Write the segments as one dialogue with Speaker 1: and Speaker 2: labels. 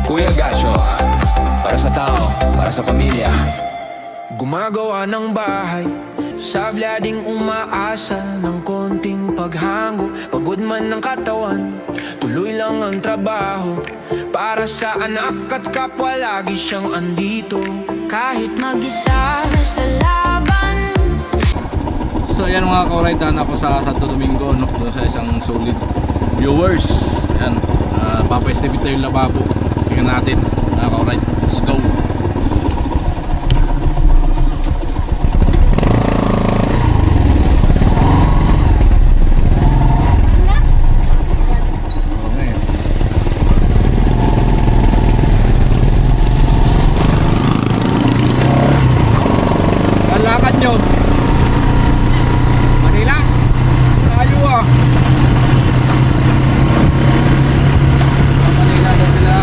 Speaker 1: Kuya Gacho, para sa tao, para sa pamilya.
Speaker 2: Gumagawa ng bahay, sabla ding umaasa ng konting paghango. Pagod man ng katawan, tuloy lang ang trabaho. Para sa anak at kapwa lagi siyang andito.
Speaker 3: Kahit mag-isa sa laban.
Speaker 4: So ayan mga ka-ride, ako sa Santo Domingo, no? Doon sa isang solid viewers. Ayan, papestivate tayo yung lababo. Tingnan natin mga ka-ride, let's go. Lakad nyo Manila, layo Manila daw sila.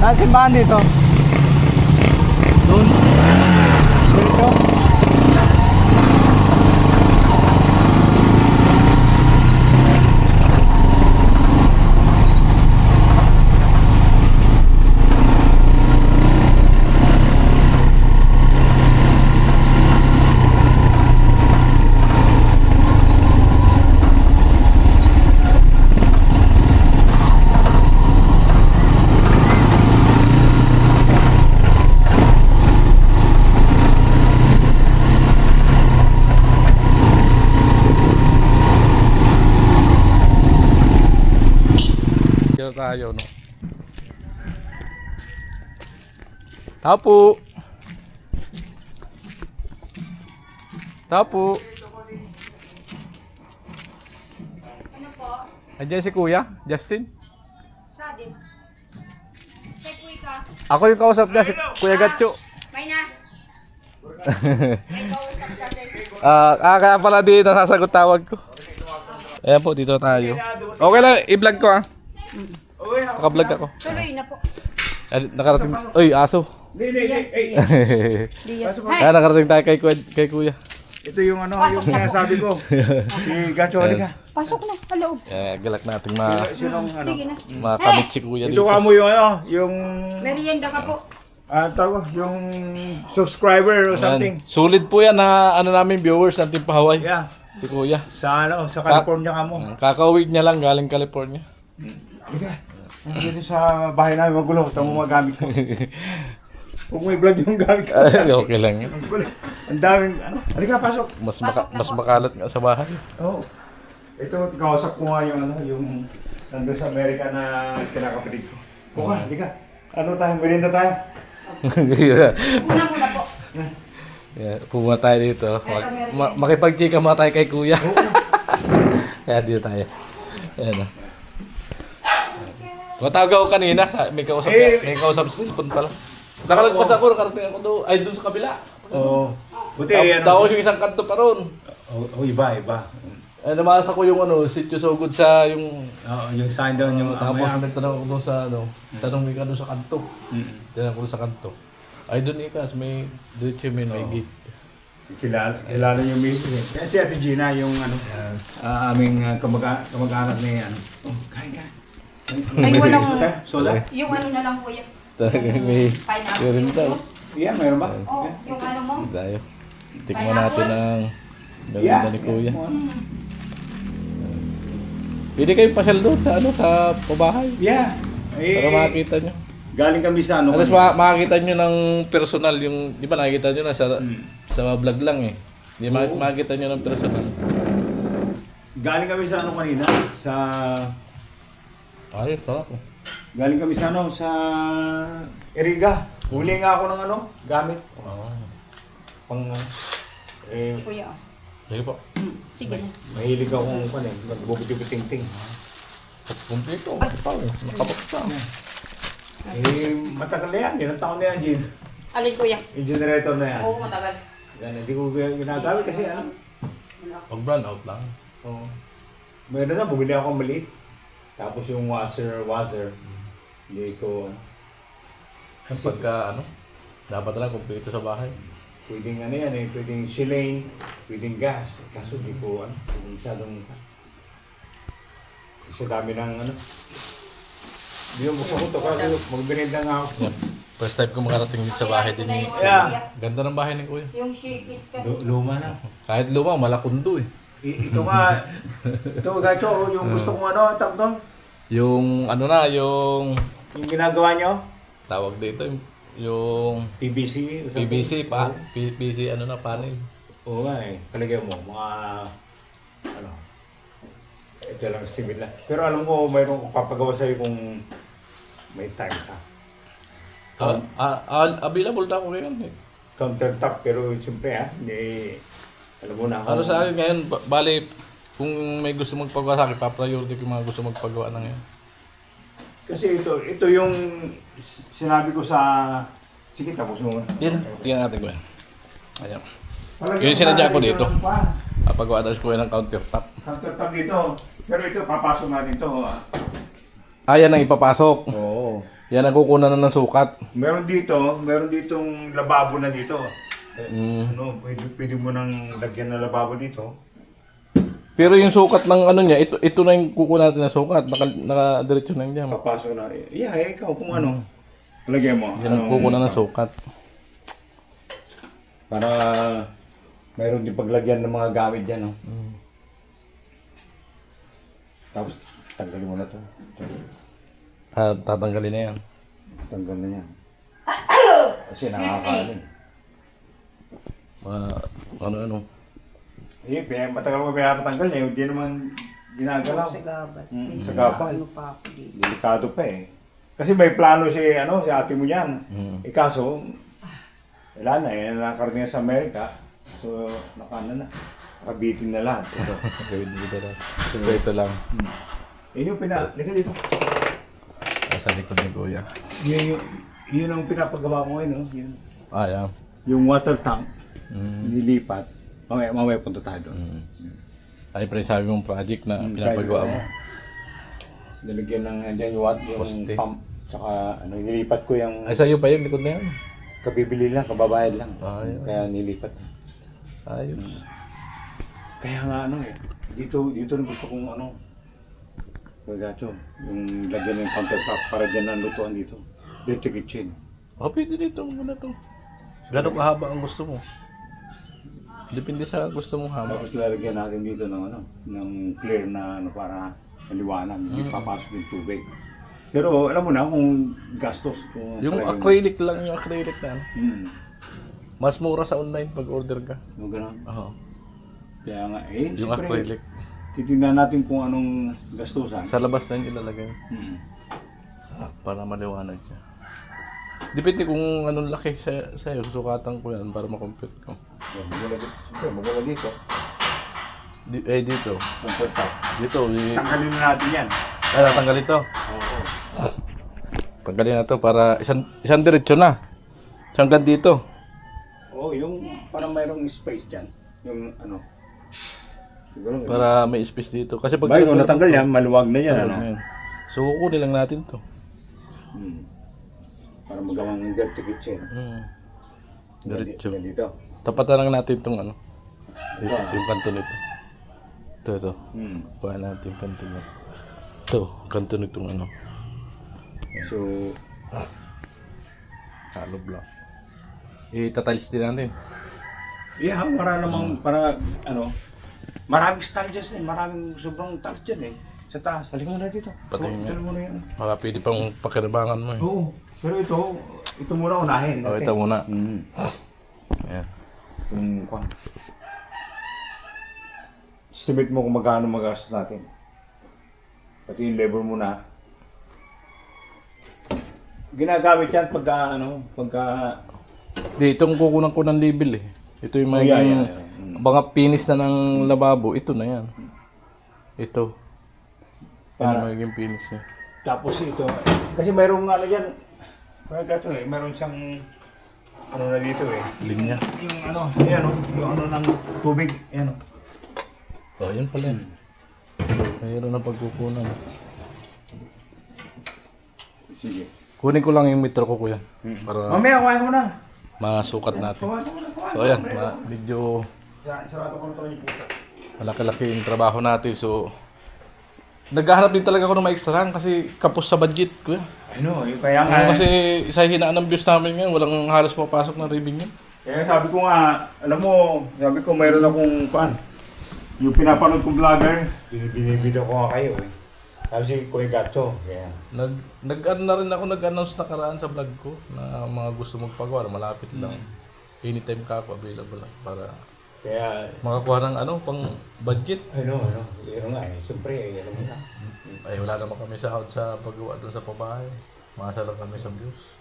Speaker 4: Saan simbahan dito? Doon. Dito. tayo, no? Tao po. Tao po.
Speaker 3: Ano po?
Speaker 4: Andiyan si Kuya, Justin.
Speaker 3: Sabi. Check ka.
Speaker 4: Ako yung kausap niya, si Kuya Gatcho.
Speaker 3: May na. May kausap kasi.
Speaker 4: Kaya pala di nasasagot tawag ko. Ayan po, dito tayo. Okay lang, i-vlog ko ah. Naka-vlog ako.
Speaker 3: Tuloy na po.
Speaker 4: Nakarating, uy, aso. Kaya nakarating tayo kay Kuya.
Speaker 5: Ito yung ano, yung sinasabi ko. Si Gacho, halika.
Speaker 3: Pasok na, hello.
Speaker 4: Galak natin
Speaker 5: Sinong ano?
Speaker 3: Sige na.
Speaker 4: makamit si Kuya
Speaker 5: Ito
Speaker 4: dito.
Speaker 5: ka mo yung ano, yung
Speaker 3: Merienda ka po.
Speaker 5: tawag, yung subscriber or something.
Speaker 4: Ayan. Sulit po yan na ano namin viewers ng Team Pahaway.
Speaker 5: Yeah.
Speaker 4: Si Kuya.
Speaker 5: Sa ano, sa California ka mo.
Speaker 4: Kakauwi niya lang galing California.
Speaker 5: Halika. Dito sa bahay namin magulo, ito mo magamit ko. Huwag mo i-vlog yung gamit ko.
Speaker 4: Okay lang yun.
Speaker 5: Ang daming ano. Halika, pasok.
Speaker 4: Mas makalat nga sa bahay.
Speaker 5: Oo. Ito, kausap ko nga yung ano, yung nandun sa Amerika na kinakapatid ko. Buka, halika. Ano tayo, merienda tayo.
Speaker 3: Muna po.
Speaker 4: Yeah, pumunta tayo dito. Makipag-chika muna tayo kay Kuya. Kaya dito tayo. Ayan o. Matawag ako kanina. May kausap sa cellphone pala. Nakalagpas ako, nakarating ako doon. Ay, doon sa kabila.
Speaker 5: Oo. Buti,
Speaker 4: Tapos yung isang kanto pa ron.
Speaker 5: Oh, iba.
Speaker 4: Ay, namasa ko yung sitio so good sa yung...
Speaker 5: Oo, yung sign doon, yung
Speaker 4: Tapos nagtanong ako doon sa tanong mo ka doon sa kanto. Tanong ko doon sa kanto. Ay, doon ikas, may diretso may gate.
Speaker 5: Kilala yung misis eh. Kaya si Ate Gina, yung aming kamag-anak ni ano. Oh, kain.
Speaker 3: Ay, walang...
Speaker 5: Soda?
Speaker 3: Yung ano na lang po yan.
Speaker 4: May
Speaker 3: Pineapple.
Speaker 4: rin daw.
Speaker 5: Yeah, mayroon ba?
Speaker 3: Oh, yung ano mo.
Speaker 4: Tayo. Tikman natin ang ganda ni Kuya. Pwede kayo pasyal doon sa sa pabahay.
Speaker 5: Yeah.
Speaker 4: Para makakita nyo.
Speaker 5: Galing kami sa ano.
Speaker 4: Alas makakita nyo ng personal yung, di ba nakikita nyo na sa vlog lang eh. Di makikita nyo ng personal.
Speaker 5: Galing kami sa ano kanina, sa
Speaker 4: Ay, sarap.
Speaker 5: galing kami sa ano, sa Iriga. Huli nga ako ng ano, gamit. Pang
Speaker 3: Kuya.
Speaker 4: Sige po.
Speaker 3: Sige na.
Speaker 5: mahilig akong magbubuti-buting-ting.
Speaker 4: Kompleto. Nakabaksa.
Speaker 5: Matagal na yan, ilang taon na yan, Jim.
Speaker 3: Alin kuya?
Speaker 5: Yung generator na yan.
Speaker 3: Oo, matagal.
Speaker 5: Yan, hindi ko ginagamit kasi ano.
Speaker 4: Pag brand out lang.
Speaker 5: Oh. Meron na, bumili ako ng maliit. Tapos yung washer, hindi ko,
Speaker 4: Pagka dapat lang kompleto sa bahay.
Speaker 5: pwedeng ano yan eh, pwedeng silane, pwedeng gas. Kaso hindi ko, hindi masyadong, kasi dami ng ano. Hindi mo gusto ko to, kasi magbinenda nga ako.
Speaker 4: Yan. First time ko makarating dito sa bahay din ni
Speaker 5: Yeah.
Speaker 4: Ganda ng bahay ni Kuya.
Speaker 3: Yung shakis ka.
Speaker 5: Luma na.
Speaker 4: Kahit lumang, malakundo eh.
Speaker 5: Ito nga, ito Gacho, yung gusto kong ano, tawag doon,
Speaker 4: Yung yung
Speaker 5: yung ginagawa nyo,
Speaker 4: tawag dito, yung
Speaker 5: PVC. o something.
Speaker 4: PVC PVC panel.
Speaker 5: Oo nga eh, palagay mo, mga, ano, ito lang estimate lang. Pero alam ko, mayroong papagawa sa'yo kung may time ka.
Speaker 4: Available na ako ngayon eh.
Speaker 5: Countertop, pero siyempre hindi, alam mo na ako.
Speaker 4: Ano sa akin ngayon, bali, kung may gusto magpagawa sa akin, pa-priority ko yung mga gusto magpagawa na ngayon.
Speaker 5: Kasi ito yung sinabi ko sa, sige tapos mo.
Speaker 4: Yan, tingnan natin ko yan. Ayan.
Speaker 5: Palagay
Speaker 4: Yung
Speaker 5: mo
Speaker 4: sinadya
Speaker 5: na,
Speaker 4: ko dito.
Speaker 5: ito lang pa.
Speaker 4: Papagawa daw ko yan ng countertop.
Speaker 5: Countertop dito. Pero ito, papasok natin ito.
Speaker 4: Yan ang ipapasok.
Speaker 5: Oo.
Speaker 4: Yan ang kukunan na ng sukat.
Speaker 5: Meron ditong lababo na dito. Ano, pwede mo nang lagyan na lababo dito.
Speaker 4: Pero yung sukat ng ano niya, ito na yung kukunan natin na sukat. Naka-diretso na yung diyan.
Speaker 5: Papasok na. Yeah, ikaw kung ano. Lagyan mo.
Speaker 4: Yan ang kukunan ng sukat.
Speaker 5: Para mayroon din paglagyan ng mga gamit dyan. No? Tapos tanggalin mo na to.
Speaker 4: Tatanggalin na yan.
Speaker 5: Tanggal na yan. Kasi nakakaano eh.
Speaker 4: Ano.
Speaker 5: Eh, matagal ko pinapatanggal niya. Hindi ginagalaw.
Speaker 3: Sa gabat.
Speaker 5: Sa gabal.
Speaker 3: Ano pa ako dito.
Speaker 5: Delikado pa eh. Kasi may plano si ate mo niyan. Kaso, wala na eh, nakarating na sa Amerika. So, nakabitin na lahat. Ito.
Speaker 4: Gawin dito na. So ito lang.
Speaker 5: Yun yung lika dito.
Speaker 4: Sa likod ni Kuya.
Speaker 5: Yun ang pinapagawa ko ngayon, no? Yun.
Speaker 4: Yan.
Speaker 5: Yung water tank, nilipat. Mamaya punta tayo doon.
Speaker 4: Ay, pre, sabi mong project na pinapagawa mo.
Speaker 5: Nalagyan ng yung
Speaker 4: Poste.
Speaker 5: pump. Tsaka nilipat ko yung
Speaker 4: Ay, sa'yo pa yun, likod na yun.
Speaker 5: kabibili lang, kababayad lang.
Speaker 4: Ayun.
Speaker 5: Kaya nilipat.
Speaker 4: Ayos.
Speaker 5: Kaya nga dito na gusto kong Pagacho, yung lagyan ng countertop para dyan ang lutuan dito. Dito kitchen.
Speaker 4: Pwede dito muna to. Gano'ng kahaba ang gusto mo? Depende sa gusto mong haba.
Speaker 5: Tapos lalagyan natin dito ng clear na para maliwanag, hindi papasok yung tubig. Pero alam mo na kung gastos.
Speaker 4: Yung acrylic lang, yung acrylic na. Mas mura sa online pag order ka.
Speaker 5: Yung gano'n.
Speaker 4: Oo.
Speaker 5: Kaya nga,
Speaker 4: Yung
Speaker 5: siyempre,
Speaker 4: acrylic.
Speaker 5: titignan natin kung anong gastusan.
Speaker 4: Sa labas na yung ilalagay. Para maliwanag siya. Depende kung anong laki sa'yo. Susukatan ko yan para makompute ko.
Speaker 5: Magwala dito.
Speaker 4: Dito.
Speaker 5: Countertop.
Speaker 4: Dito.
Speaker 5: Tanggalin na natin yan.
Speaker 4: Tanggal ito.
Speaker 5: Oo.
Speaker 4: Tanggalin na to para isang diretso na. Hanggang dito.
Speaker 5: Oo, yung parang mayroong space dyan. Yung siguro.
Speaker 4: Para may space dito. Kasi pag
Speaker 5: Kung natanggal yan, maluwag na yan.
Speaker 4: So kukunin lang natin to.
Speaker 5: Para magawang dirty kitchen.
Speaker 4: Diretso.
Speaker 5: Dito.
Speaker 4: Tapatan lang natin itong yung kanto nito. Ito. Kuha natin yung kanto nito. Ito, kanto nitong
Speaker 5: So,
Speaker 4: hollow block. Itatiles din natin.
Speaker 5: yeah, maraming style dyan maraming sobrang tiles dyan sa taas. Halika mo na dito.
Speaker 4: Patayin nga.
Speaker 5: Dito mo na yan.
Speaker 4: Baka pwede pang pakirabangan mo
Speaker 5: Oo. Pero ito muna unahin.
Speaker 4: Ito muna. Ayan.
Speaker 5: Estimate mo kung magkano magastos natin. Pati yung labor muna. Ginagamit yan pagka
Speaker 4: Itong kukunan ko ng label Ito yung magiging mga finish na ng lababo. Ito na yan. Ito. Yan yung magiging finish niya.
Speaker 5: Tapos ito, kasi mayroong dyan, mayroon siyang na dito
Speaker 4: Linya.
Speaker 5: Yung ng tubig,
Speaker 4: Yan pala yan. Mayroon na pagkukunan.
Speaker 5: Sige.
Speaker 4: Kunin ko lang yung metro ko, kuya. Para
Speaker 5: Mamaya, kuhain mo na.
Speaker 4: masukat natin. So ayan, medyo
Speaker 5: Sarado ko na ito yung puso.
Speaker 4: malaki-laki yung trabaho natin. So naghahanap din talaga ako ng ma-extrahan kasi kapos sa budget, kuya.
Speaker 5: Kaya nga.
Speaker 4: Kasi isa hinaan ng views namin ngayon, walang halos papasok ng revenue.
Speaker 5: Kaya sabi ko nga, sabi ko mayroon akong yung pinapanood kong vlogger, binibida ko nga kayo Sabi si Kuya Gatso. Yeah.
Speaker 4: Nag-ano na rin ako, nag-announce nakaraan sa vlog ko na mga gusto magpagawa, malapit lang. Anytime ka ako, available lang para
Speaker 5: Kaya,
Speaker 4: makakuha ng pang budget.
Speaker 5: Yun nga siyempre, alam mo na.
Speaker 4: Ay wala naman kami sahod sa paggawa doon sa pabahay. Masa lang kami sa views.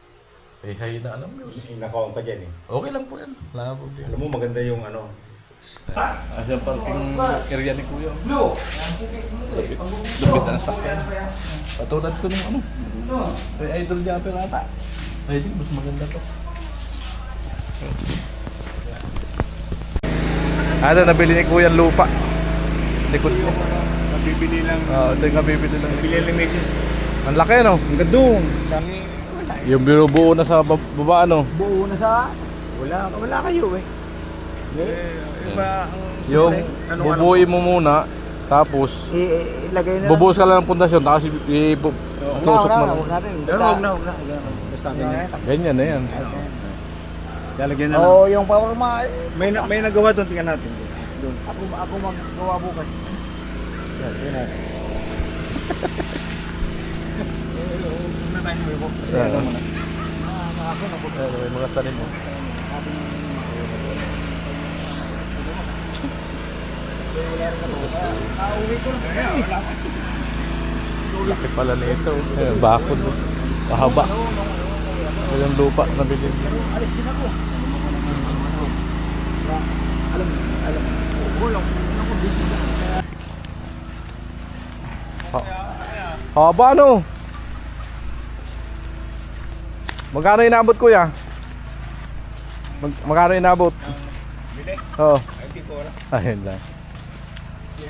Speaker 4: Hay na alam views.
Speaker 5: Inakawan ka dyan
Speaker 4: Okay lang po yan. Wala na problema.
Speaker 5: Alam mo, maganda yung
Speaker 4: Yung parking area ni Kuya. Lupit ang sakyan. Patulad ito ng Ay, idol niya pero ata. Ay, sige, mas maganda to. Nabili ni Kuya ang lupa. Likod ko.
Speaker 5: Nabibili lang.
Speaker 4: Ito yung nabibili lang.
Speaker 5: Nabibili lang meses.
Speaker 4: Ang laki, no?
Speaker 5: Ang gadong.
Speaker 4: Yung binubuo na sa baba,
Speaker 5: Buo na sa... Wala kayo Iba ang...
Speaker 4: Yung bubuuin mo muna, tapos
Speaker 5: ilagay
Speaker 4: bubuhos ka lang ng pundasyon, tapos itusok mo lang.
Speaker 5: Huwag na. Basta ganyan.
Speaker 4: Ganyan na yan.
Speaker 5: Lalagyan na lang.
Speaker 3: Yung power
Speaker 5: May nagawa doon, tingnan natin. Doon.
Speaker 3: Ako maggawa bukas.
Speaker 4: May mga tanim mo. Laki pala nito. Bakod. Pahaba. Yung lupa na bilhin. Haba no? Magkano inabot kuya? Magkano inabot? Oo. Ayun lang.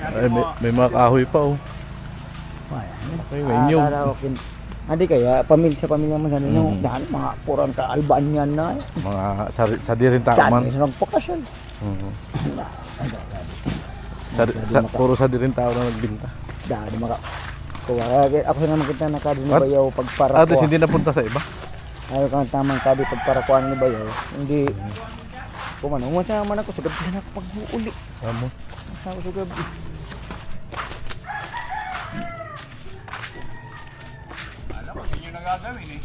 Speaker 4: Ay, may mga kahoy pa oh. Okay, may nyug.
Speaker 3: Hindi kaya sa pamilya mo sa ninyo, yan mga purang kaalbaan yan na.
Speaker 4: Mga sa dirin tao man.
Speaker 3: Yan, nagpakasyon.
Speaker 4: Puro sa dirin tao na nagbinta.
Speaker 3: Dahil maka kuwara ako sa naman kita nakadi ni Bayaw pagparakuan.
Speaker 4: At least hindi napunta sa iba.
Speaker 3: Ayaw kang tamang kadi pagparakuan ni Bayaw. Hindi kumano mo sa man ako sa gabi na ako pag-uuli.
Speaker 4: Amo.
Speaker 3: Sa ako sa gabi.
Speaker 5: Yun ang gagawin eh.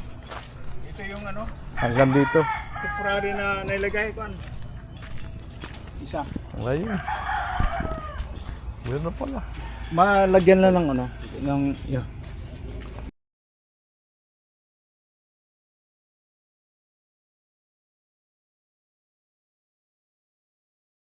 Speaker 5: Ito yung ano,
Speaker 4: Hanggang dito.
Speaker 5: temporary na nailagay ko. Isa.
Speaker 4: Wala yun. Yun na pala.
Speaker 5: Malagyan na ng ano, ng